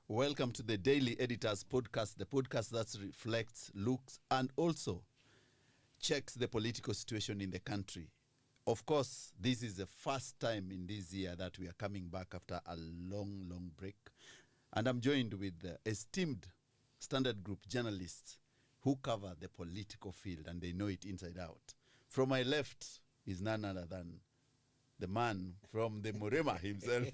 Welcome to the Daily Editors Podcast, the podcast that reflects, looks, and also checks the political situation in the country. Of course, this is the first time in this year that we are coming back after a long break. And I'm joined with the esteemed Standard Group journalists who cover the political field and they know it inside out. From my left is none other than the man from the Murema himself.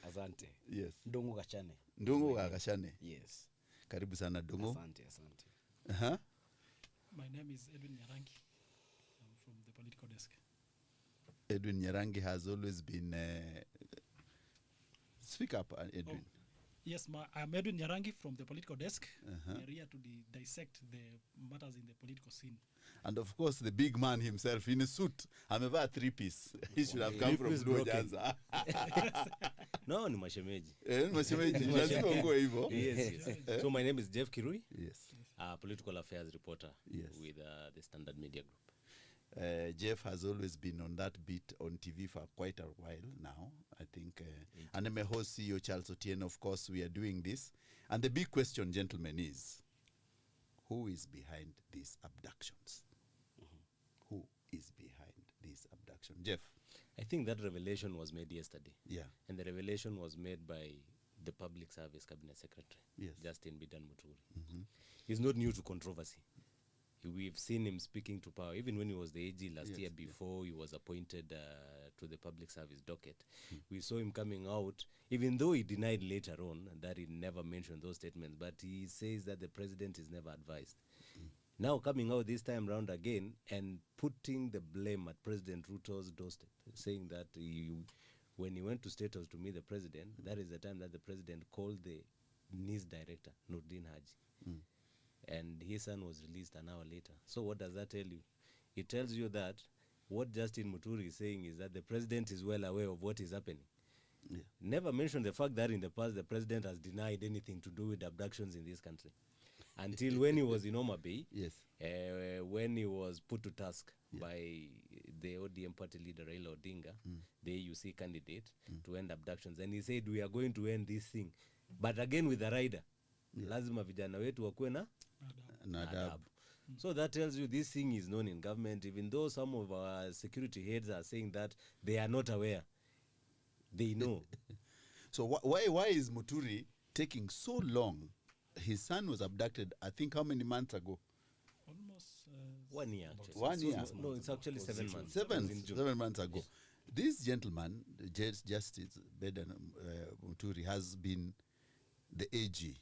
Asante. Yes. Ndungu Gachane. Ndungu Gachane. Yes. Karibu sana Ndungu. Asante. My name is Edwin Nyarangi. I'm from the political desk. Edwin Nyarangi has always been... speak up, Edwin. Oh. Yes, I'm Edwin Nyarangi from the political desk. We are here to dissect the matters in the political scene. And of course, the big man himself in a suit. Amevaa three-piece. He should have come from Blue Janza. No, ni mashemeji. Mashemeji. Lazima uwe hivyo. Yes. So my name is Jeff Kirui. Yes. Political affairs reporter. Yes. With the Standard Media Group. Jeff has always been on that beat on TV for quite a while now, I think. And I'm a host, CEO Charles Otieno. Of course, we are doing this. And the big question, gentlemen, is who is behind these abductions? Mm-hmm. Who is behind these abductions? Jeff? I think that revelation was made yesterday. Yeah. And the revelation was made by the Public Service Cabinet Secretary, yes, Justin Bidan Muturi. Mm-hmm. He's not new to controversy. We've seen him speaking to power, even when he was the AG last year before he was appointed to the public service docket. We saw him coming out, even though he denied later on that he never mentioned those statements, but he says that the president is never advised. Now coming out this time round again and putting the blame at President Ruto's doorstep, saying that when he went to State House to meet the president, that is the time that the president called the NIS director, Nordin Haji. And his son was released an hour later. So what does that tell you? It tells you that what Justin Muturi is saying is that the president is well aware of what is happening. Yeah. Never mentioned the fact that in the past the president has denied anything to do with abductions in this country. Until when he was in Homa Bay, yes, when he was put to task by the ODM party leader Raila Odinga, the AUC candidate, to end abductions. And he said, we are going to end this thing. But again with the rider, lazima vijana wetu wakuwe na adabu. So that tells you this thing is known in government, even though some of our security heads are saying that they are not aware. They know. So why is Muturi taking so long? His son was abducted, I think, how many months ago? Almost 1 year. 1 year. No, it's actually 7 months. 7 months ago. Yes. This gentleman, Justice Bidan Muturi, has been the AG.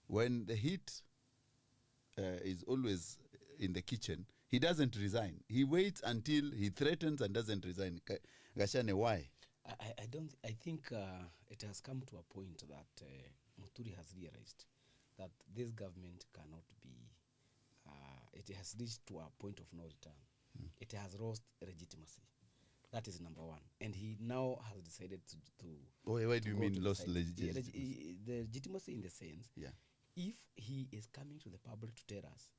When the heat is always in the kitchen, he doesn't resign. He waits until he threatens and doesn't resign. Gachane, why? I think it has come to a point that Muturi has realized that this government cannot be, it has reached to a point of no return. It has lost legitimacy. That is number one. And he now has decided to why do you mean lost legitimacy? The legitimacy in the sense, if he is coming to the public to tell us,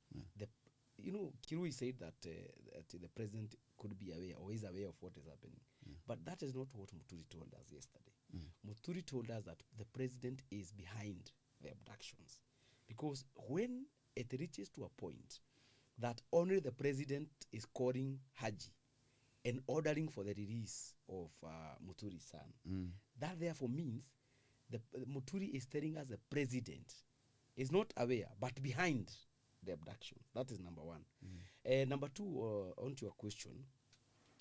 Kirui said that the president could be aware or is aware of what is happening. But that is not what Muturi told us yesterday. Muturi told us that the president is behind the abductions. Because when it reaches to a point that only the president is calling Haji and ordering for the release of Muturi's son, that therefore means Muturi is telling us the president is not aware, but behind the abduction. That is number one. Number two, on to your question,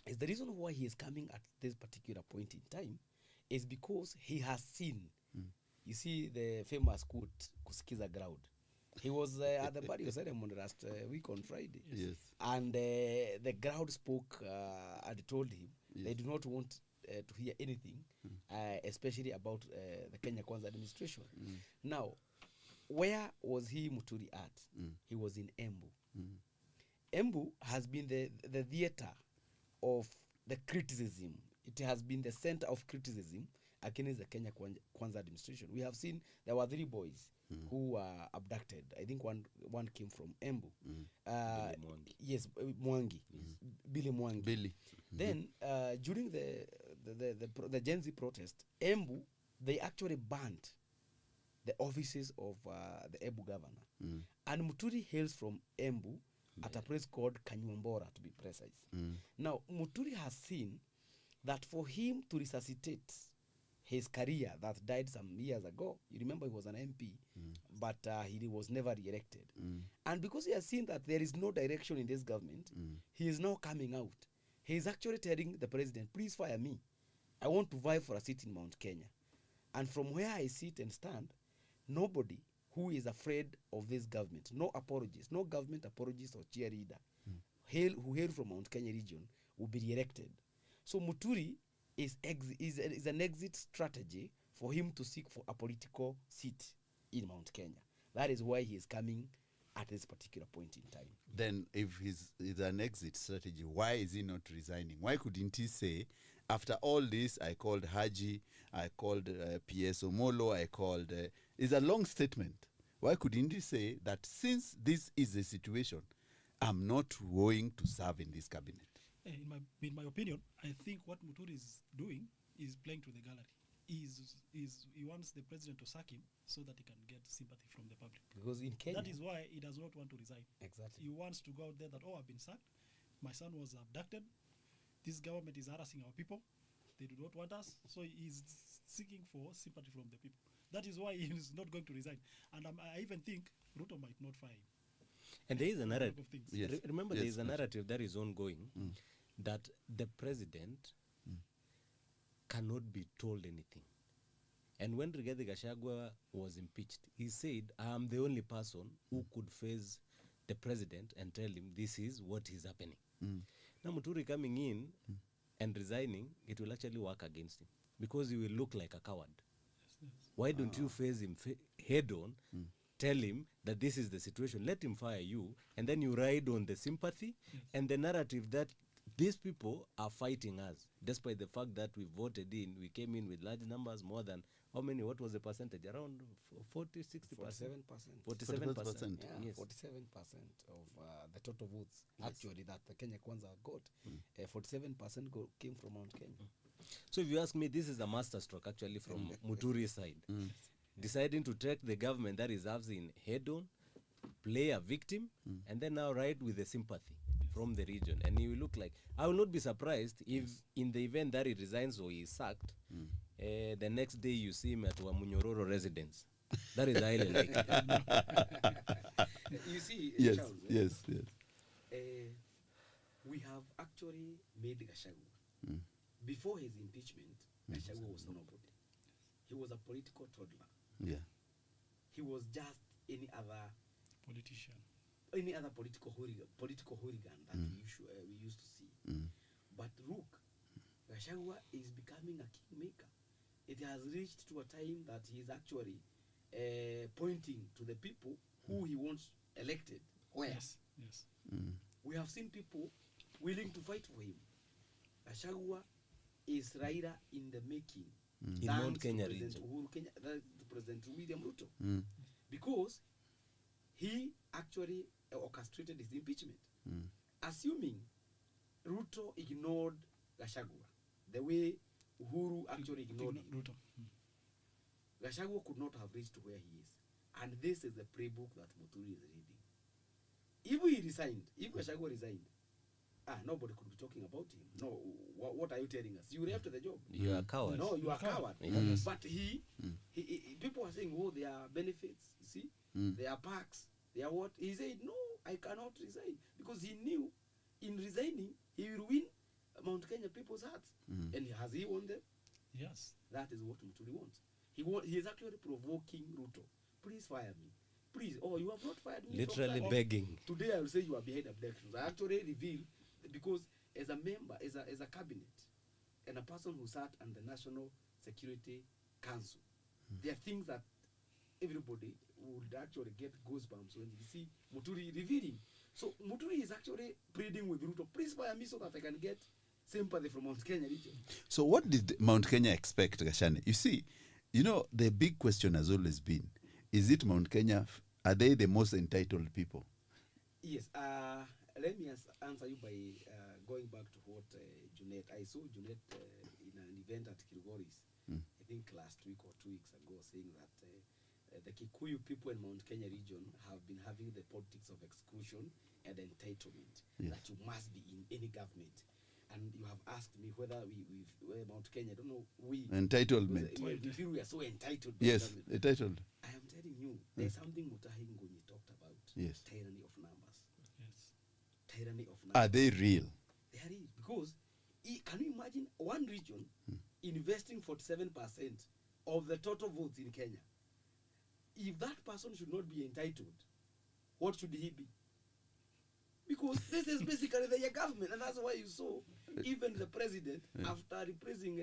is the reason why he is coming at this particular point in time is because he has seen, you see the famous quote, kusikiza crowd. He was at the burial ceremony last week on Friday. Yes. And the crowd spoke and told him they do not want to hear anything, especially about the Kenya Kwanza administration. Now, where was he, Muturi, at? He was in Embu. Embu has been the theater of the criticism. It has been the center of criticism against the Kenya Kwanza administration. We have seen there were 3 boys who were abducted. I think one came from Embu. Billy Mwangi. Yes, Mwangi. Billy Mwangi. Billy. Then during the Gen Z protest, Embu they actually banned the offices of the Embu governor. And Muturi hails from Embu at a place called Kanyumbora, to be precise. Now, Muturi has seen that for him to resuscitate his career that died some years ago, you remember he was an MP, but he was never re-elected. And because he has seen that there is no direction in this government, he is now coming out. He is actually telling the president, please fire me. I want to vie for a seat in Mount Kenya. And from where I sit and stand, nobody who is afraid of this government, no apologies, no government apologies or cheerleader, who hail from Mount Kenya region, will be re-elected. So Muturi is an exit strategy for him to seek for a political seat in Mount Kenya. That is why he is coming at this particular point in time. Then if it's an exit strategy, why is he not resigning? Why couldn't he say, after all this, I called Haji, I called P.S. Omolo, I called... it's a long statement. Why couldn't he say that since this is the situation, I'm not going to serve in this cabinet? In my opinion, I think what Muturi is doing is playing to the gallery. He wants the president to sack him so that he can get sympathy from the public. Because in Kenya... That is why he does not want to resign. Exactly. He wants to go out there that, oh, I've been sacked. My son was abducted. This government is harassing our people. They do not want us. So he's seeking for sympathy from the people. That is why he is not going to resign. And I even think Ruto might not fire him. And there is a narrative. Yes. Remember, Yes, there is a narrative that is ongoing that the president cannot be told anything. And when Rigathi Gachagua was impeached, he said, I am the only person who could face the president and tell him this is what is happening. Now Muturi coming in and resigning, it will actually work against him because he will look like a coward. Yes. Why don't you face him head on, tell him that this is the situation, let him fire you, and then you ride on the sympathy and the narrative that these people are fighting us, despite the fact that we voted in, we came in with large numbers, more than, how many, what was the percentage? Around 40, 60%? 47%. 47%. Yeah, Yes. 47% of the total votes actually that the Kenya Kwanza got. 47% came from Mount Kenya. So if you ask me, this is a masterstroke actually from Muturi's side. Deciding to take the government that reserves in head on, play a victim, and then now ride with the sympathy from the region. And he will look like, I will not be surprised if in the event that he resigns or he is sacked, the next day you see him at Wamunyororo residence. That is highly likely. You see, Yes, Charles, yes. we have actually made Gachagua. Before his impeachment, Gachagua was nobody. He was a political toddler. Yeah. He was just any other Politician. political hooligan that we used to see. But look, Gachagua is becoming a kingmaker. It has reached to a time that he is actually pointing to the people who he wants elected. Where? Yes. We have seen people willing to fight for him. Gachagua is rider in the making. In Mount Kenya to region. President William Ruto. Because he actually orchestrated his impeachment. Assuming Ruto ignored Gachagua the way Uhuru actually ignored him, Ruto. Gachagua could not have reached where he is. And this is the playbook that Muturi is reading. If he resigned, if Gachagua resigned, nobody could be talking about him. No, what are you telling us? You left the job. You are a coward. No, you are a coward. Yes. But he, people are saying, oh, there are benefits, you see, there are perks, there are what. He said, no, I cannot resign. Because he knew in resigning, he will win Mount Kenya people's hearts. And has he won them? Yes. That is what Muturi wants. He is actually provoking Ruto. Please fire me. Please. Oh, you have not fired me. Literally begging. Today I will say you are behind abductions. I actually reveal because as a member, as a cabinet, and a person who sat on the National Security Council, there are things that everybody would actually get goosebumps when you see Muturi revealing. So Muturi is actually pleading with Ruto, please fire me so that I can get sympathy from Mount Kenya region. So what did Mount Kenya expect, Gashane? You see, the big question has always been, is it Mount Kenya, are they the most entitled people? Yes. Let me answer you by going back to what Junet. I saw Junet in an event at Kilgoris, I think last week or saying that the Kikuyu people in Mount Kenya region have been having the politics of exclusion and entitlement, that you must be in any government. And you have asked me whether we're Mount Kenya, I don't know, entitlement. We feel we are so entitled. Yes, entitled. I am telling you, there's something Mutahi Ngonyi talked about. Yes. Tyranny of numbers. Yes. Tyranny of numbers. Are they real? They are real. Because, can you imagine one region investing 47% of the total votes in Kenya? If that person should not be entitled, what should he be? Because this is basically their government, and that's why you saw even the president, after replacing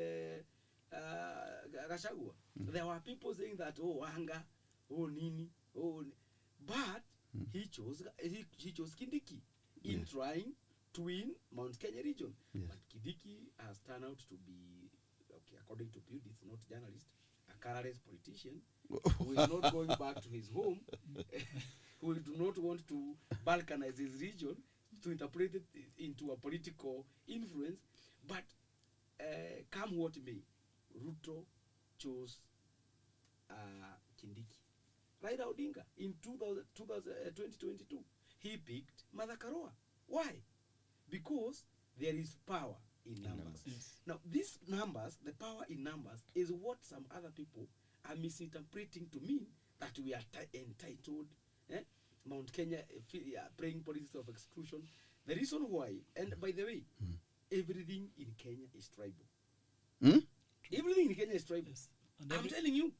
Gachagua, there were people saying that, oh, Anga, oh, Nini, oh, but he chose Kindiki in trying to win Mount Kenya region. But Kindiki has turned out to be, okay, according to Pete, it's not journalist, a colorless politician who is not going back to his home, who do not want to balkanize his region, to interpret it into a political influence. But come what may, Ruto chose Kindiki. Raila Odinga in 2022, he picked Martha Karua. Why? Because there is power in numbers. Yes. Now, these numbers, the power in numbers, is what some other people are misinterpreting to mean that we are entitled. Mount Kenya praying politics of exclusion. The reason why, and by the way, everything in Kenya is tribal. Everything in Kenya is tribal. Yes. I'm telling you,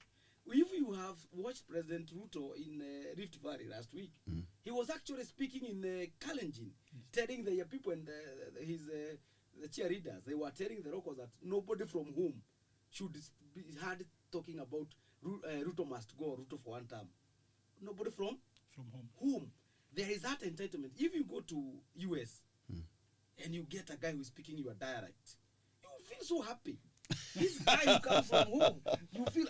if you have watched President Ruto in Rift Valley last week, he was actually speaking in Kalenjin, telling the people and his the cheerleaders, they were telling the locals that nobody from whom should be heard talking about Ruto must go, Ruto for one term. Nobody from home. Whom? There is that entitlement. If you go to US and you get a guy who is speaking your dialect, you feel so happy. This guy who comes from home, you feel,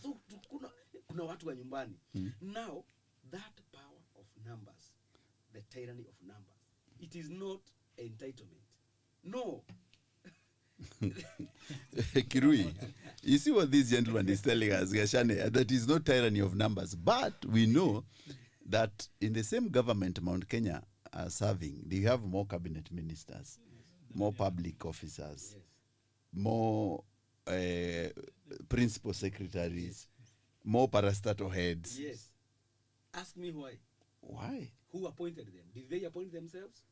so kuna watu wa nyumbani. Now, that power of numbers, the tyranny of numbers, it is not entitlement. No. Kirui, you see what this gentleman is telling us, Gashane, that is not tyranny of numbers. But we know that in the same government Mount Kenya are serving, they have more cabinet ministers, more public officers, more principal secretaries, more parastatal heads. Yes. Ask me why. Why? Who appointed them? Did they appoint themselves?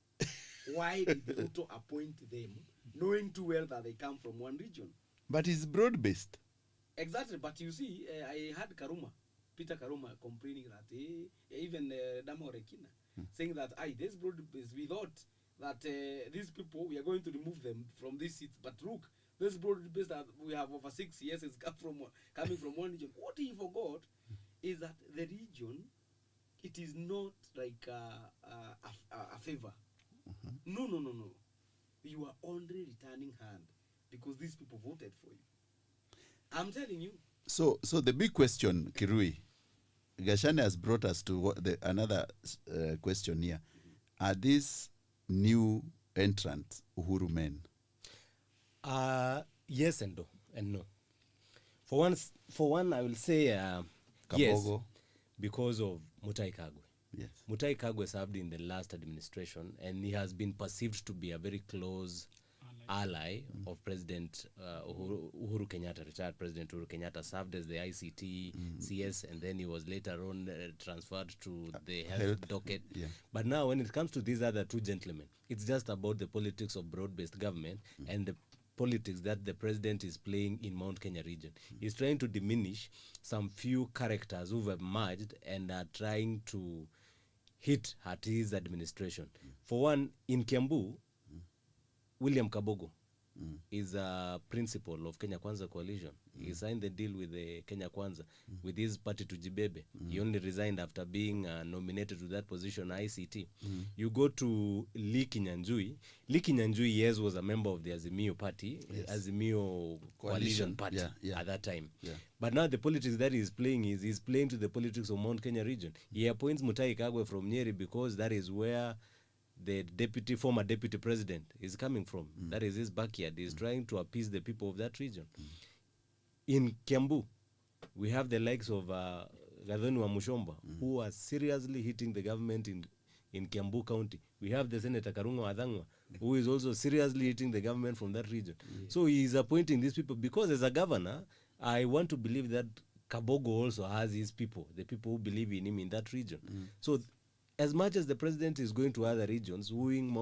Why did Ruto appoint them, knowing too well that they come from one region? But it's broad-based. Exactly, but you see, I heard Peter Karuma complaining that, even Damo Rekina, saying that, this broad-based, we thought that these people, we are going to remove them from these seats, but look, this broad-based that we have over 6 years is coming from one region. What he forgot is that the region, it is not like a favor. No. You are only returning hand because these people voted for you. I'm telling you. So the big question, Kirui, Gashane has brought us to another question here. Are these new entrants Uhuru men? Yes and no. For one, I will say yes, because of Mutahi Kagwe. Yes. Mutahi Kagwe served in the last administration, and he has been perceived to be a very close ally of President Uhuru Kenyatta. Retired President Uhuru Kenyatta served as the ICT CS, and then he was later on transferred to the health docket. Yeah. But now, when it comes to these other two gentlemen, it's just about the politics of broad-based government and the politics that the president is playing in Mount Kenya region. He's trying to diminish some few characters who've emerged and are trying to hit at his administration. For one, in Kiambu, William Kabogo is a principal of Kenya Kwanza coalition. He signed the deal with the Kenya Kwanza with his party to Jibebe. He only resigned after being nominated to that position, ICT. You go to Lee Kinyanjui. Lee Kinyanjui, yes, was a member of the Azimio party, Azimio coalition party at that time. Yeah. But now the politics that he's playing is he's playing to the politics of Mount Kenya region. He appoints Mutahi Kagwe from Nyeri because that is where the former deputy president is coming from. That is his backyard. He's trying to appease the people of that region. In Kiambu, We have the likes of Gathoni wa Mushomba, who are seriously hitting the government in Kiambu County. We have the Senator Karunga Wadhangwa, who is also seriously hitting the government from that region. So he is appointing these people because as a governor, I want to believe that Kabogo also has his people, the people who believe in him in that region. So as much as the president is going to other regions, wooing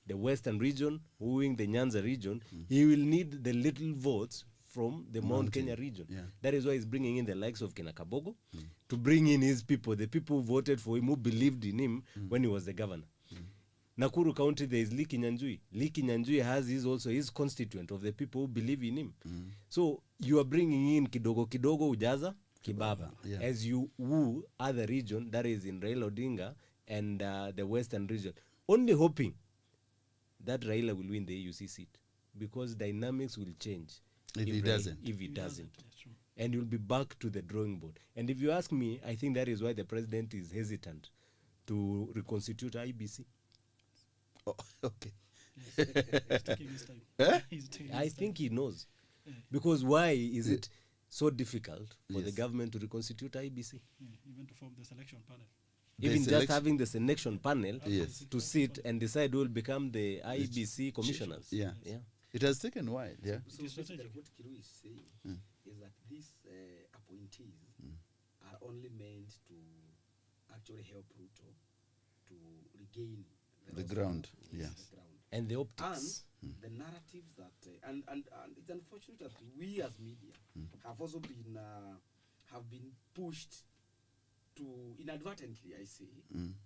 the western region, wooing the Nyanza region, he will need the little votes from the Mount Kenya region. Yeah. That is why he's bringing in the likes of Kinakabogo to bring in his people, the people who voted for him, who believed in him when he was the governor. Nakuru County, there is Lee Kinyanjui. Lee Kinyanjui has also his constituent of the people who believe in him. So you are bringing in Kidogo Ujaza, Kibaba, as you woo other region, that is in Raila Odinga and the western region, only hoping that Raila will win the AUC seat, because dynamics will change if he doesn't. That's true. And you'll be back to the drawing board. And if you ask me, I think that is why the president is hesitant to reconstitute IBC. Oh, okay. Yes. He's taking his time. He's taking I his think time. he knows. Yeah. Because why is it so difficult for the government to reconstitute IBC? Yeah, even to form the selection panel. Even just having the selection panel Yes. to sit and decide who will become the IBC commissioners. Yeah. Yeah. It has taken a while, yeah. So basically what Kiru is saying is that these appointees are only meant to actually help Ruto to regain The ground, yeah. the ground. And the optics. And the narratives that and it's unfortunate that we as media have also been pushed to inadvertently, I say,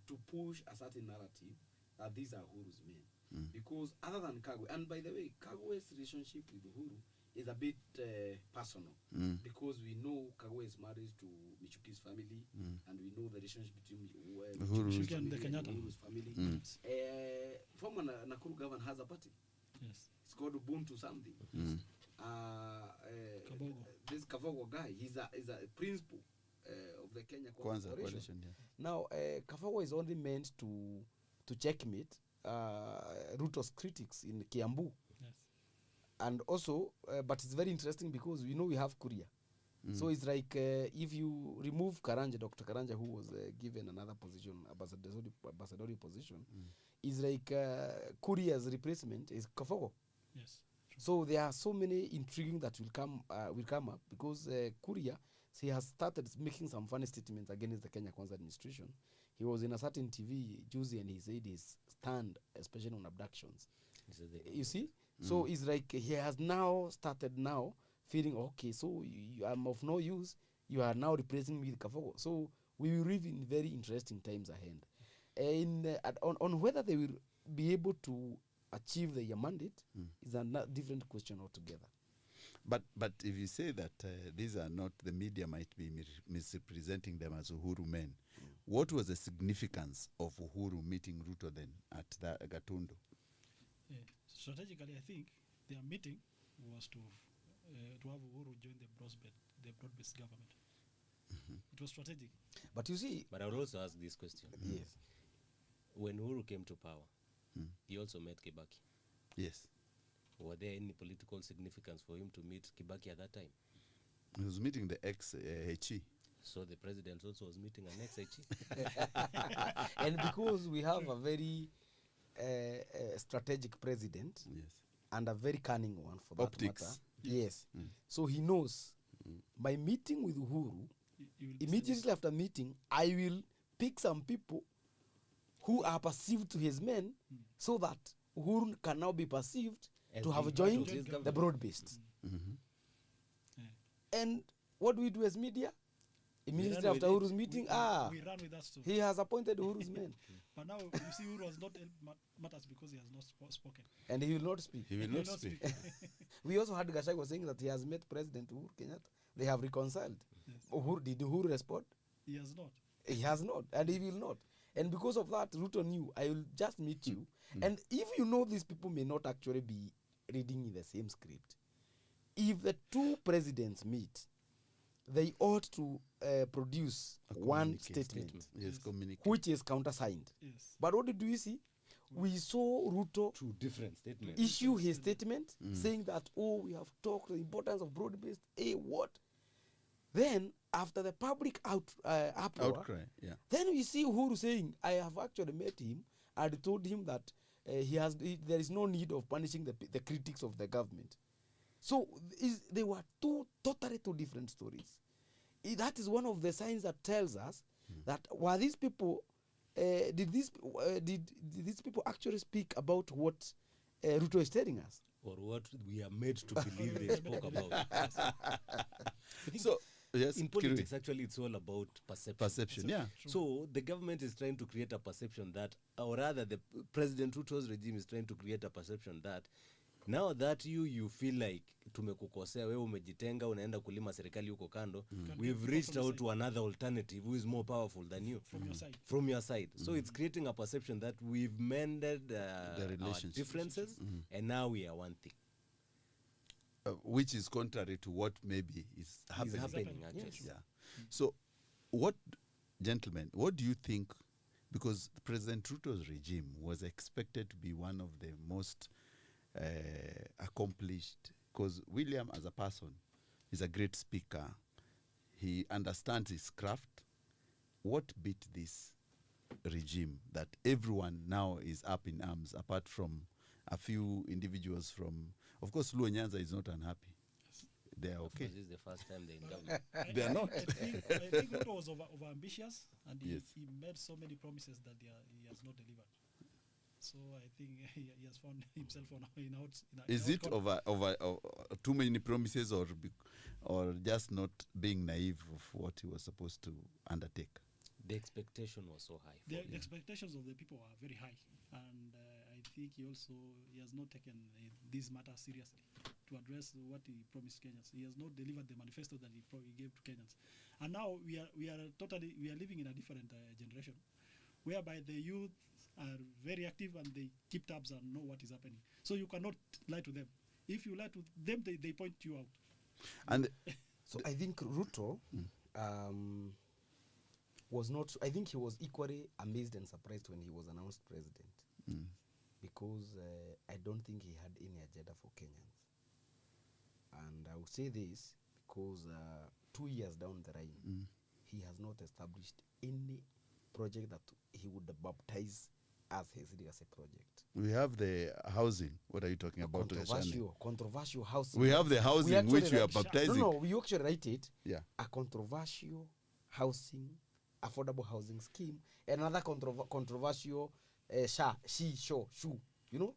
to push a certain narrative that these are Uhuru's men, because other than Kagwe, and by the way, Kagwe's relationship with Uhuru is a bit personal, because we know Kagwe is married to Michuki's family, and we know the relationship between Uhuru's and the Kenyatta. Uhuru's family. Former Nakuru governor has a party. Yes. It's called Ubuntu something. Kabogo. This Kavogo guy, he's a principal of the Kenya Kwanza Coalition. coalition, yeah. Now, Kavogo is only meant to checkmate Ruto's critics in Kiambu. Yes. And also, but it's very interesting because we know we have Kuria. So it's like if you remove Karanja, Dr. Karanja, who was given another position, ambassadorial position, it's like Kuria's replacement is Kafogo. Yes. True. So there are so many intriguing that will come up because Kuria, he has started making some funny statements against the Kenya Kwanza administration. He was in a certain TV Tuesday and he said his stand, especially on abductions. You see? So it's like he has now started feeling, okay, so I'm of no use. You are now replacing me with Kafogo. So we will live in very interesting times ahead. And on whether they will be able to achieve their mandate is a different question altogether. But if you say that these are not, the media might be misrepresenting them as Uhuru men, what was the significance of Uhuru meeting Ruto then at the Gatundu? Yeah. Strategically, I think their meeting was to have Uhuru join the broad-based government. It was strategic. But you see... But I would also ask this question. Yes. When Uhuru came to power, he also met Kibaki. Yes. Were there any political significance for him to meet Kibaki at that time? He was meeting the ex-HE. So the president also was meeting an ex-HE? And because we have a very strategic president, Yes. and a very cunning one for that Optics. matter. Yes. So he knows by meeting with Uhuru, immediately after meeting, I will pick some people who are perceived to his men so that Uhuru can now be perceived As to have being joined part of his the government. broad-based. And what do we do as media? Immediately ran after with Uhuru's meeting, we ran with that too. he has appointed Uhuru's men. But now you see Uhuru has not matters because he has not spoken. And he will not speak. He will not speak. We also had Gachagua saying that he has met President Uhuru Kenyatta. They have reconciled. Yes. Did Uhuru respond? He has not. He has not, and he will not. And because of that, Ruto knew, I will just meet you. And if you know these people may not actually be reading in the same script, if the two presidents meet, they ought to produce one statement, Yes, communicate. which is countersigned. Yes. But what did we see? We saw Ruto Two different statements. issue his statement saying that, we have talked the importance of broad-based, what? Then, after the public uproar, Outcry, yeah. then we see Uhuru saying, I have actually met him and told him that there is no need of punishing the critics of the government. So they were two different stories. That is one of the signs that tells us that were these people, did these people actually speak about what Ruto is telling us? Or what we are made to believe they spoke about. I think So, yes, in politics, actually, it's all about perception. perception, yeah. So the government is trying to create a perception that, or rather the President Ruto's regime is trying to create a perception that now that you feel like tumekukosea, wewe umejitenga, unaenda kulima serikali huko kando, we've reached out to another alternative who is more powerful than you. From your side. So it's creating a perception that we've mended our differences and now we are one thing. Which is contrary to what maybe is happening. Is happening actually. Yes. Yeah. So, gentlemen, what do you think? Because President Ruto's regime was expected to be one of the most accomplished, because William as a person is a great speaker. He understands his craft. What beat this regime that everyone now is up in arms, apart from a few individuals from, of course, Luo Nyanza is not unhappy. They are okay. This is the first time they're in government. They are not. I think Ruto was overambitious, and he made so many promises that he has not delivered. So I think he has found himself Is it over too many promises, or just not being naive of what he was supposed to undertake? The expectation was so high. The expectations of the people are very high, and I think he has not taken this matter seriously to address what he promised Kenyans. He has not delivered the manifesto that he gave to Kenyans, and now we are living in a different generation, whereby the youth are very active and they keep tabs and know what is happening. So you cannot lie to them. If you lie to them, they point you out. And so I think Ruto was not. I think he was equally amazed and surprised when he was announced president, because I don't think he had any agenda for Kenyans. And I would say this because 2 years down the line, he has not established any project that he would baptize as his legacy project. we have the housing. What are you talking about? Controversial housing. We have the housing which we are baptizing. No, we actually write it. Yeah. A controversial housing, affordable housing scheme. Another controversial shoe. You know.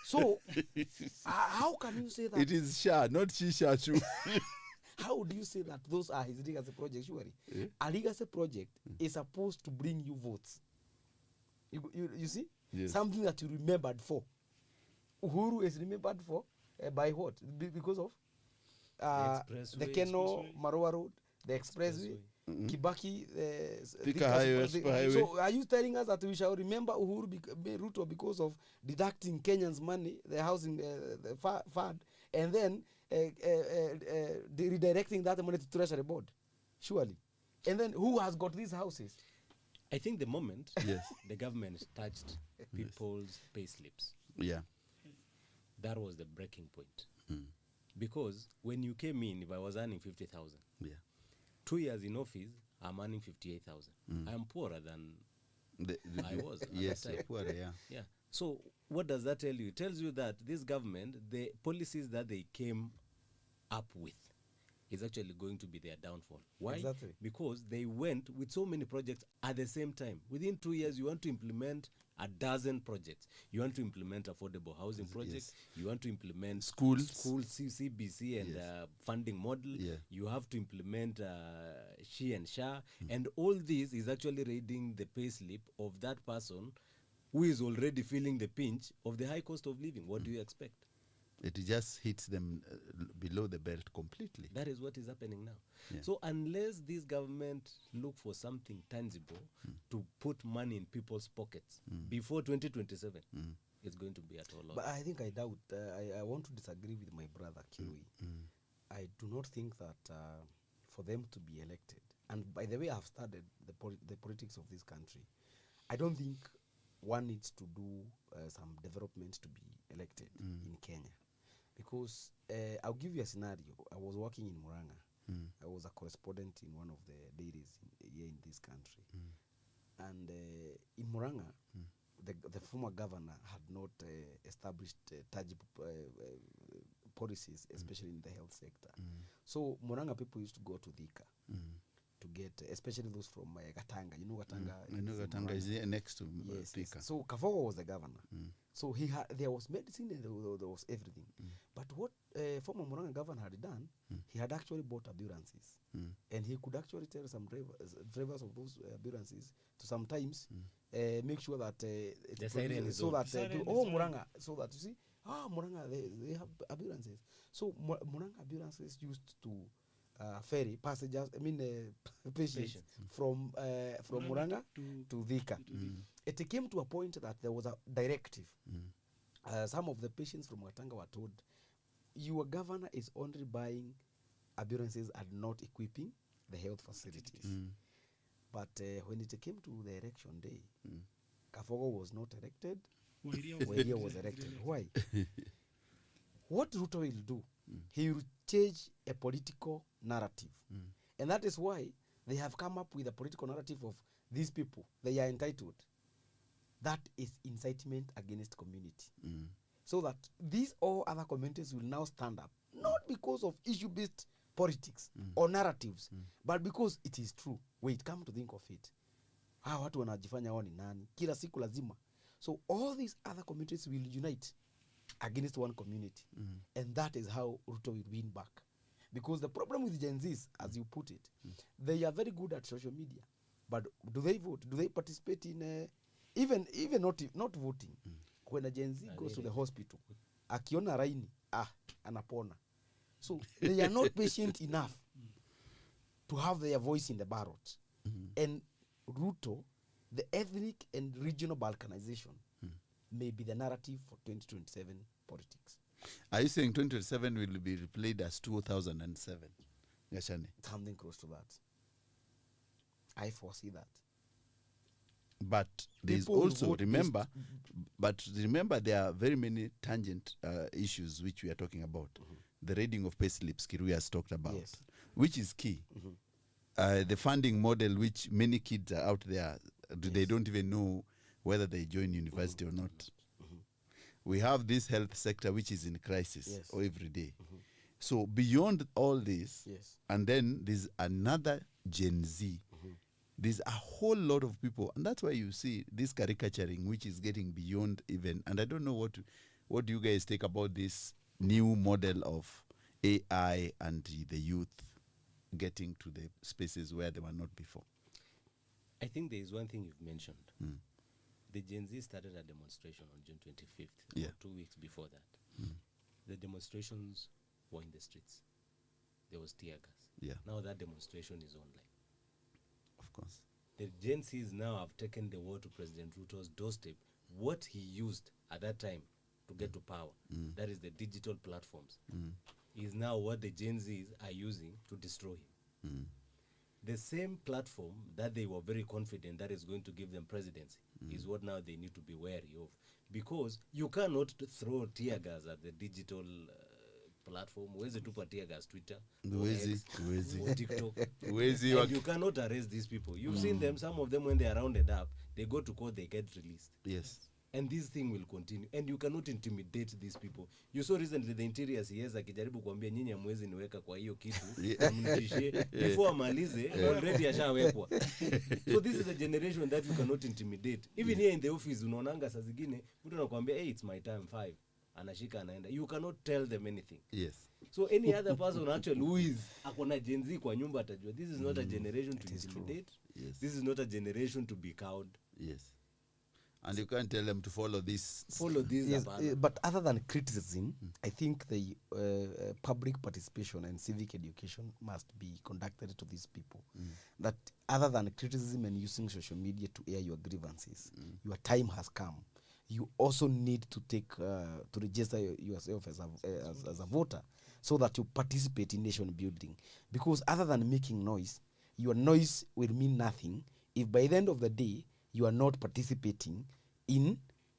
So how can you say that? It is Sha, not Shisha Chu. How do you say that those are his legacy projects? Surely, a legacy project is supposed to bring you votes. You see? Yes. Something that you remembered for. Uhuru is remembered for by what? Because of the Keno Marua Road, the expressway, Kibaki, Thika Highway. So are you telling us that we shall remember Ruto because of deducting Kenyans' money, the housing the fund, and then redirecting that money to Treasury Board? Surely. And then who has got these houses? I think the moment Yes. the government touched people's pay slips, Yeah. that was the breaking point. Because when you came in, if I was earning 50,000, Yeah. 2 years in office, I'm earning 58,000. I'm poorer than I was at Yes, that time. poor, yeah. Yeah. So what does that tell you? It tells you that this government, the policies that they came up with, is actually going to be their downfall. Why? Exactly. Because they went with so many projects at the same time. Within 2 years, you want to implement a dozen projects. You want to implement affordable housing projects. You want to implement schools, CBC and funding model. Yeah. You have to implement She and Sha. And all this is actually raiding the pay slip of that person who is already feeling the pinch of the high cost of living. What do you expect? It just hits them below the belt completely. That is what is happening now. Yeah. So unless this government look for something tangible to put money in people's pockets before 2027, it's going to be at all loss. But I think I doubt. I want to disagree with my brother Kirui. I do not think that for them to be elected, and by the way, I've studied the politics of this country, I don't think one needs to do some development to be elected in Kenya. Because I'll give you a scenario. I was working in Muranga, I was a correspondent in one of the dairies here in this country. And in Murang'a, the former governor had not established tangible policies, especially in the health sector. So Murang'a people used to go to Thika to get, especially those from Gatanga. You know Gatanga? I know Gatanga is next to Thika. So Kafogo was the governor. So there was medicine and there was everything. But what former Murang'a governor had done, he had actually bought ambulances. And he could actually tell some drivers of those ambulances to sometimes make sure that the siren is so on. that Siren is Murang'a, so that you see, Murang'a, they have ambulances. So Murang'a ambulances used to ferry passengers, patients from Murang'a to Thika. It came to a point that there was a directive. Some of the patients from Gatanga were told, your governor is only buying ambulances and not equipping the health facilities. But when it came to the election day, Kafogo was not elected. Wairia was elected. Why? What Ruto will do, he will change a political narrative. And that is why they have come up with a political narrative of these people, they are entitled. That is incitement against community. So that these all other communities will now stand up, not because of issue-based politics or narratives, but because it is true. Wait, come to think of it. Watu wanajifanya wao ni nani? Kila siku lazima. So all these other communities will unite against one community. And that is how Ruto will win back. Because the problem with Gen Zs, as you put it, they are very good at social media. But do they vote? Do they participate in even not voting? When a Gen Z goes to the hospital, akiona raini, anapona. So they are not patient enough to have their voice in the ballot. And Ruto, the ethnic and regional balkanization may be the narrative for 2027 politics. Are you saying 2027 will be replayed as 2007? Gashane? Something close to that. I foresee that. But there's People also, remember there are very many tangent issues which we are talking about. The reading of pay slips Kirui has talked about, which is key. The funding model, which many kids are out there, they don't even know whether they join university or not. We have this health sector which is in crisis every day. So beyond all this, and then there's another Gen Z. There's a whole lot of people, and that's why you see this caricaturing, which is getting beyond even. And I don't know what do you guys think about this new model of AI and the youth getting to the spaces where they were not before. I think there is one thing you've mentioned. The Gen Z started a demonstration on June 25th, 2 weeks before that. The demonstrations were in the streets. There was tear gas. Now that demonstration is online. Of course. The Gen Zs now have taken the war to President Ruto's doorstep. What he used at that time to get to power, that is the digital platforms, is now what the Gen Zs are using to destroy him. The same platform that they were very confident that is going to give them presidency is what now they need to be wary of. Because you cannot throw tear gas at the digital platform. Where's tupa tear gas Twitter, or TikTok. And you cannot arrest these people. You've seen them, some of them when they are rounded up, they go to court, they get released. Yes. And this thing will continue. And you cannot intimidate these people. You saw recently the interior CS akijaribu kuambia nyinyi hamwezi niweka kwa hiyo kitu. Before amalize, already ashawekwa. So this is a generation that you cannot intimidate. Even here in the office, unaonanga saa zingine, mtu anakuambia, hey, it's my time, 5. Anashika anaenda. You cannot tell them anything. Yes. So any other person actually who is akona Gen Z kwa nyumba atajua, this is not a generation to intimidate. Yes. This is not a generation to be cowed. Yes. And you can't tell them to follow this. Yes, but other than criticism, I think the public participation and civic education must be conducted to these people. That other than criticism and using social media to air your grievances, your time has come. You also need to take to register yourself as a voter, so that you participate in nation building. Because other than making noise, your noise will mean nothing if by the end of the day you are not participating in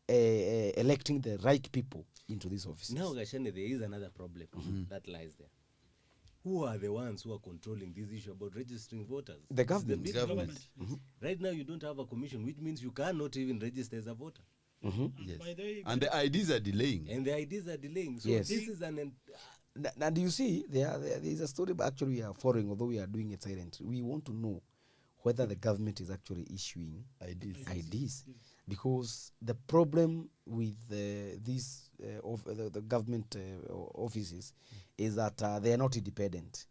electing the right people into this office. Now, Gashane, there is another problem that lies there. who are the ones who are controlling this issue about registering voters? The It's government. big Government. Right now, you don't have a commission, which means you cannot even register as a voter. And Yes. by the way, And the IDs are delaying. And the IDs are delaying. So Yes. this is an... And you see, there is a story actually we are following, although we are doing it silently. We want to know whether the government is actually issuing IDs. IDs. Because the problem with the government offices is that they are not independent.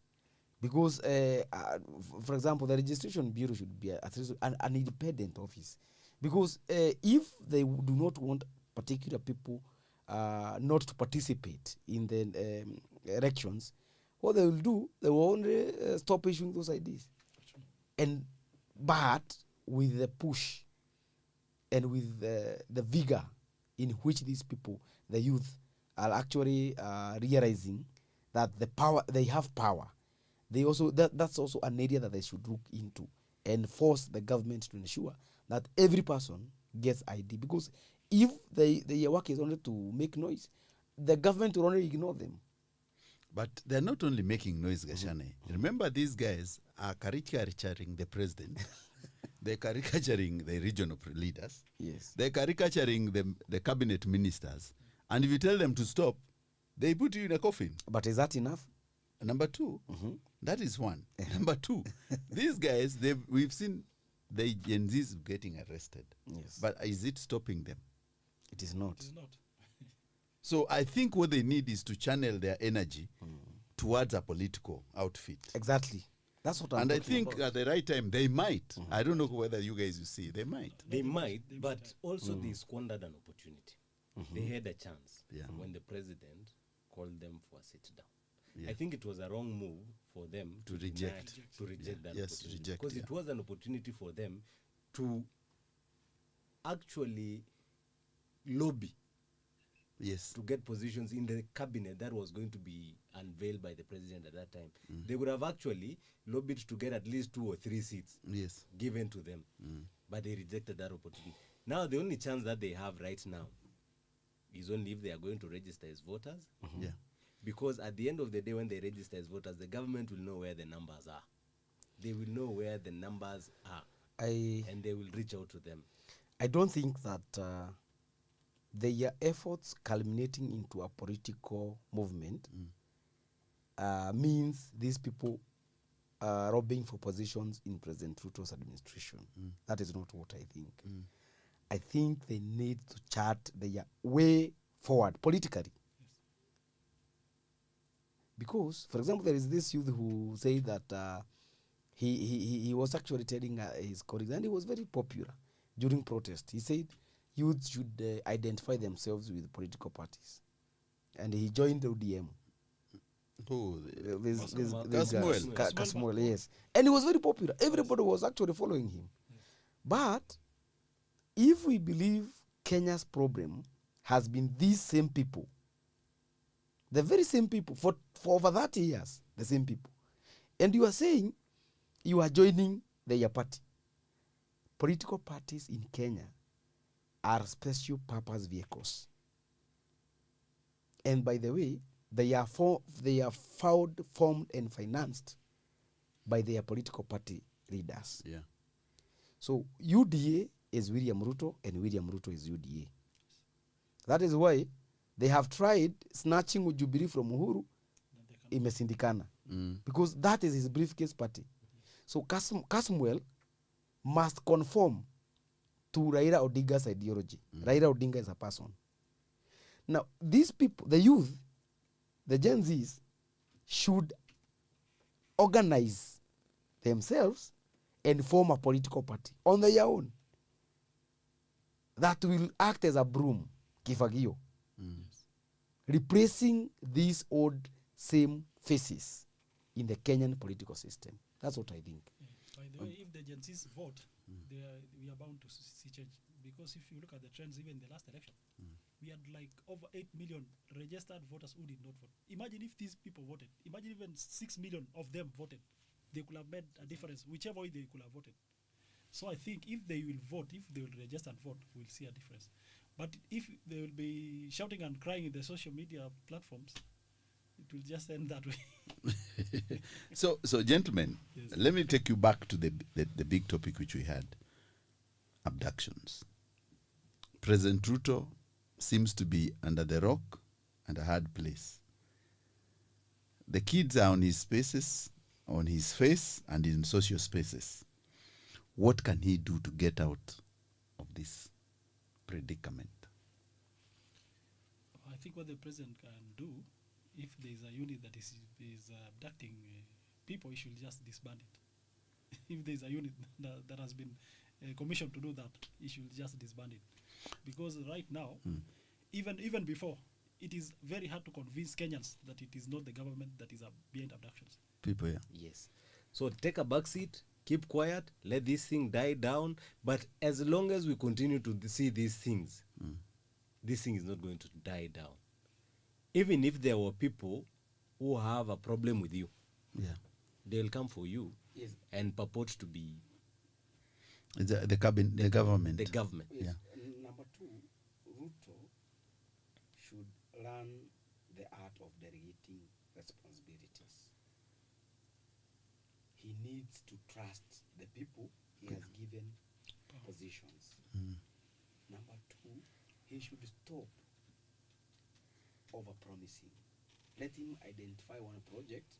Because, for example, the registration bureau should be an independent office. Because if they do not want particular people not to participate in the elections, what they will do, they will only stop issuing those IDs. But with the push and with the vigor in which these people, the youth, are actually realizing that they have power. They also that's also an area that they should look into and force the government to ensure that every person gets ID. Because if their work is only to make noise, the government will only ignore them. But they're not only making noise, Gashane. Remember, these guys are caricaturing the president. They're caricaturing the regional leaders. Yes. They're caricaturing the cabinet ministers. And if you tell them to stop, they put you in a coffin. But is that enough? Number two, that is one. Number two, these guys, we've seen the Gen Zs getting arrested. Yes. But is it stopping them? It is not. it is not. So I think what they need is to channel their energy towards a political outfit. Exactly. That's what I'm And I talking think about. at the right time, they might. I don't know whether you guys will see. They might. They might, but also they squandered an opportunity. They had a chance Yeah. when the president called them for a sit down. Yeah. I think it was a wrong move for them To deny- reject. to reject that Yes, opportunity, reject, because it yeah. was an opportunity for them to actually lobby Yes. to get positions in the cabinet that was going to be unveiled by the president at that time. They would have actually lobbied to get at least 2 or 3 seats Yes. given to them, but they rejected that opportunity. Now the only chance that they have right now is only if they are going to register as voters, Yeah. because at the end of the day, when they register as voters, the government will know where the numbers are. They will know where the numbers are, and they will reach out to them. I don't think that their efforts culminating into a political movement means these people are lobbying for positions in President Ruto's administration. That is not what I think. I think they need to chart their way forward politically. Because, for example, there is this youth who said that he was actually telling his colleagues, and he was very popular during protest. He said youth should identify themselves with political parties. And he joined the ODM. Who? Kasmuel, yes. And he was very popular. Everybody was actually following him. But if we believe Kenya's problem has been these same people, the very same people, for over 30 years, the same people, and you are saying you are joining their party. Political parties in Kenya are special purpose vehicles. And by the way, they are found, formed, and financed by their political party leaders. Yeah. So UDA is William Ruto, and William Ruto is UDA. That is why they have tried snatching Jubilee from Uhuru, imesindikana. Because that is his briefcase party. So Kasmuel must conform to Raila Odinga's ideology. Raila Odinga is a person. Now, these people, the youth, the Gen Zs, should organize themselves and form a political party on their own that will act as a broom, kifagio, replacing these old same faces in the Kenyan political system. That's what I think. By the way, if the Gen Zs vote, we are bound to see change. Because if you look at the trends, even in the last election, we had like over 8 million registered voters who did not vote. Imagine if these people voted. Imagine even 6 million of them voted. They could have made a difference, whichever way they could have voted. So I think if they will vote, if they will register and vote, we'll see a difference. But if they will be shouting and crying in the social media platforms, it will just end that way. So gentlemen, Yes. let me take you back to the big topic which we had, abductions. President Ruto seems to be under the rock and a hard place. The kids are on his spaces, on his face, and in social spaces. What can he do to get out of this predicament? I think what the president can do, if there is a unit that is abducting people, he should just disband it. If there is a unit that has been commissioned to do that, he should just disband it. Because right now, even before, it is very hard to convince Kenyans that it is not the government that is behind abductions. People, yeah. Yes. So take a back seat, keep quiet, let this thing die down. But as long as we continue to see these things, this thing is not going to die down. Even if there were people who have a problem with you, Yeah. they'll come for you Yes. and purport to be The government. the government. Yeah. Number two, Ruto should learn the art of delegating responsibilities. He needs to trust the people he has given positions. Number two, he should stop over-promising. Let him identify one project,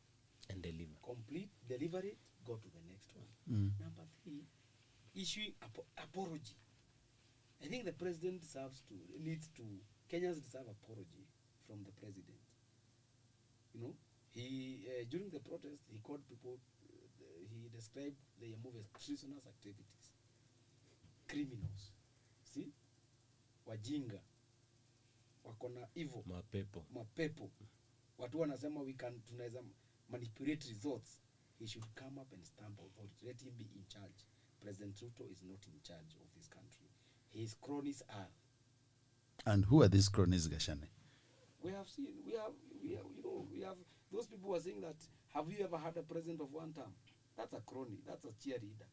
and deliver. complete, deliver it, go to the next one. Number three, issuing apology. I think the president Kenyans deserve apology from the president. You know, he during the protest, he called people, he described the move as treasonous activities, criminals. See, wajinga, wakona evil, mapepo. Watu wanasema tunaweza manipulate results. He should come up and stamp authority. Let him be in charge. President Ruto is not in charge of this country. His cronies are. And who are these cronies, Gashane? We have those people who are saying that, have you ever had a president of one term? That's a crony. That's a cheerleader.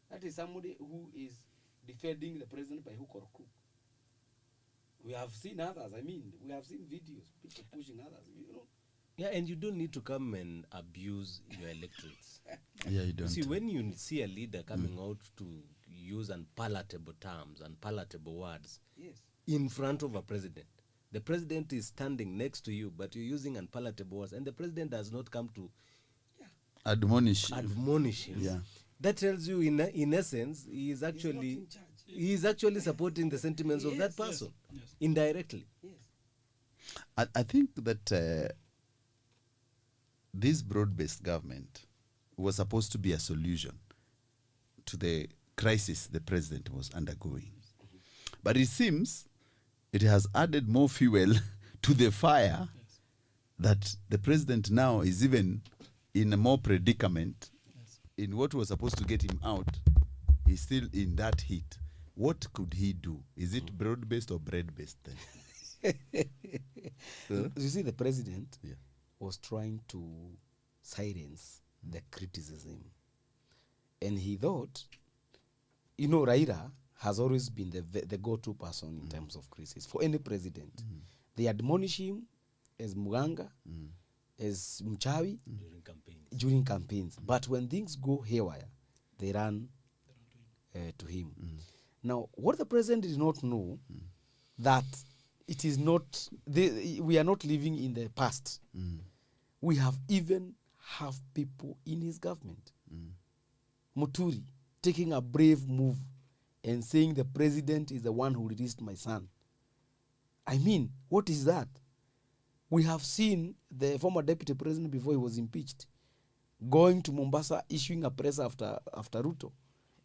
That is somebody who is defending the president by hook or crook. We have seen others. I mean, we have seen videos, people pushing others, you know. Yeah, and you don't need to come and abuse your electorates. Yeah, you don't. See, when you see a leader coming out to use unpalatable terms, unpalatable words, Yes. in front of a president, the president is standing next to you, but you're using unpalatable words, and the president does not come to Admonish. admonish him. Yeah. That tells you, in essence, he is actually supporting the sentiments of that person Yes. indirectly. Yes. I think that this broad-based government was supposed to be a solution to the crisis the president was undergoing. But it seems it has added more fuel to the fire, Yes. that the president now is even in a more predicament. Yes. In what was supposed to get him out, he's still in that heat. What could he do? Is it broad-based or bread-based then? You see, the president Yeah. was trying to silence the criticism. And he thought, you know, Raila has always been the go-to person in terms of crisis for any president. They admonish him as Muganga, as Mchawi during campaigns. But when things go haywire, they run to him. Now, what the president did not know, that it is not, we are not living in the past. We have even have people in his government. Muturi taking a brave move and saying the president is the one who released my son. I mean, what is that? We have seen the former deputy president before he was impeached going to Mombasa, issuing a press after Ruto,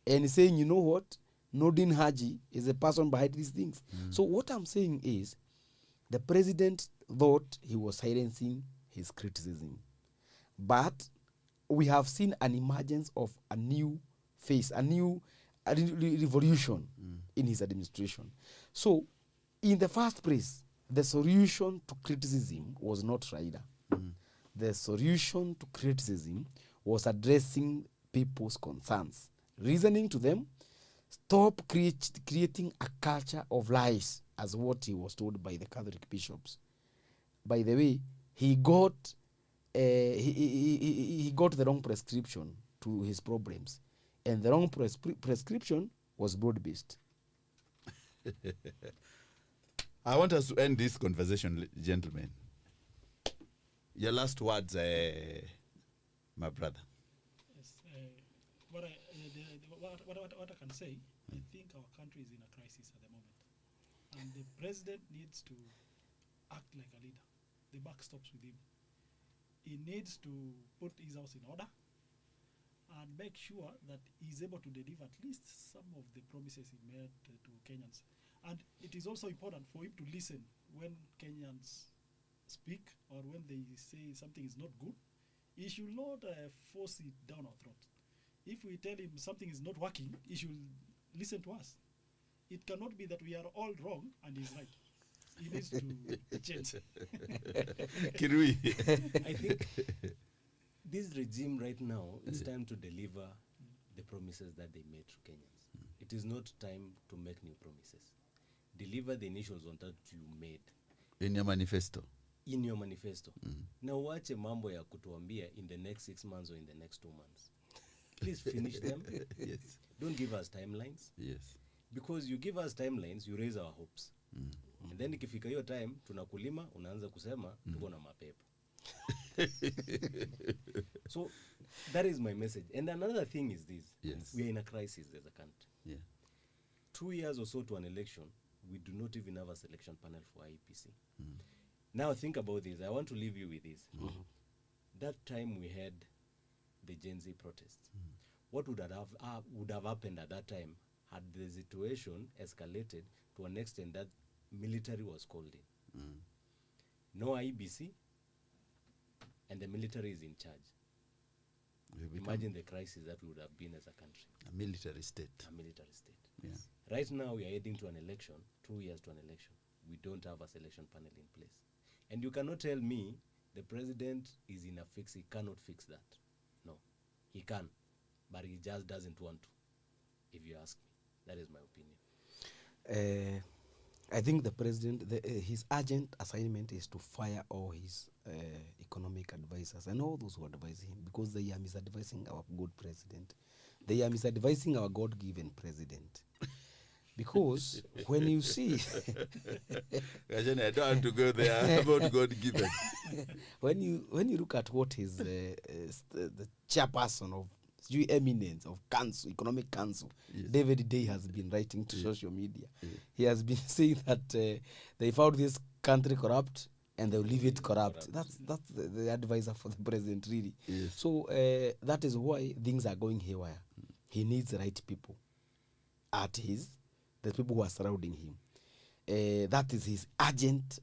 and saying, you know what, Nordin Haji is the person behind these things. So what I'm saying is, the president thought he was silencing his criticism. But we have seen an emergence of a new face, a revolution in his administration. So, in the first place, the solution to criticism was not Raila. The solution to criticism was addressing people's concerns, reasoning to them, stop creating a culture of lies, as what he was told by the Catholic bishops. By the way, he got he got the wrong prescription to his problems, and the wrong prescription was broad-based. I want us to end this conversation, gentlemen. Your last words, my brother. Yes, what I can say, I think our country is in a crisis at the moment, and the president needs to act like a leader. The buck stops with him. He needs to put his house in order and make sure that he's able to deliver at least some of the promises he made to Kenyans. And it is also important for him to listen when Kenyans speak or when they say something is not good. He should not force it down our throat. If we tell him something is not working, he should listen to us. It cannot be that we are all wrong and he's right. He needs to change. Kirui. I think this regime right now, it's time to deliver the promises that they made to Kenyans. It is not time to make new promises. Deliver the initials on that you made. In your manifesto. In your manifesto. Na uache mambo ya kutuambia in the next 6 months or in the next 2 months. Please finish them. Yes. Don't give us timelines. Yes. Because you give us timelines, you raise our hopes. And then ikifika hiyo time, tunakulima, unaanza kusema, tuko na mapepo. So, that is my message. And another thing is this. Yes. We are in a crisis as a country. Yeah. 2 years or so to an election, we do not even have a selection panel for IEPC. Now think about this. I want to leave you with this. That time we had the Gen Z protests. What would have happened at that time had the situation escalated to an extent that military was called in? No IBC, and the military is in charge. Imagine the crisis that we would have been as a country. A military state. A military state. Yeah. Right now, we are heading to an election, 2 years to an election. We don't have a selection panel in place. And you cannot tell me the president is in a fix. He cannot fix that. No, he can, but he just doesn't want to, if you ask me. That is my opinion. I think the president, his urgent assignment is to fire all his economic advisors and all those who advise him, because they are misadvising our good president. They are misadvising our God-given president. Because when you see... I don't want to go there about God-given. when you look at what is the chairperson of eminence of council, economic council, yes, David Day has been writing to social media. He has been saying that they found this country corrupt and they'll leave it corrupt. That's the advisor for the president, really. Yes. So that is why things are going haywire. He needs the right people at the people who are surrounding him. That is his urgent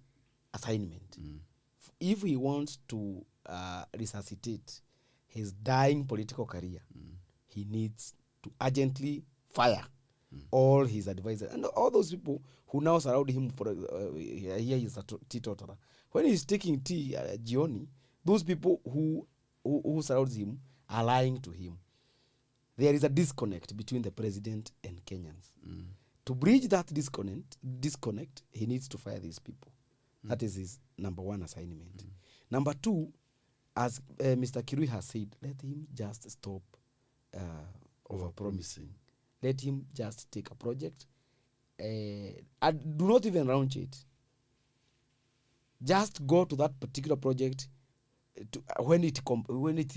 assignment. If he wants to resuscitate his dying political career, he needs to urgently fire all his advisors and all those people who now surround him. For here is a teetotaler. When he's taking tea jioni, those people who surround him are lying to him. There is a disconnect between the president and Kenyans. To bridge that disconnect, he needs to fire these people. That is his number one assignment. Number two, as Mr. Kirui has said, let him just stop over-promising. Let him just take a project and do not even launch it. Just go to that particular project when it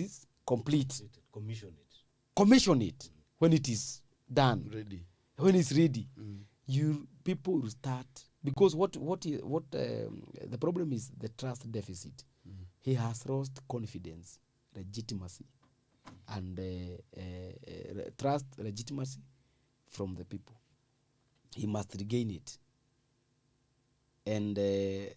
is complete. Commission it when it is done. Ready. When it's ready, you people will start, because what the problem is the trust deficit. He has lost confidence, legitimacy, and trust, legitimacy from the people. He must regain it, and people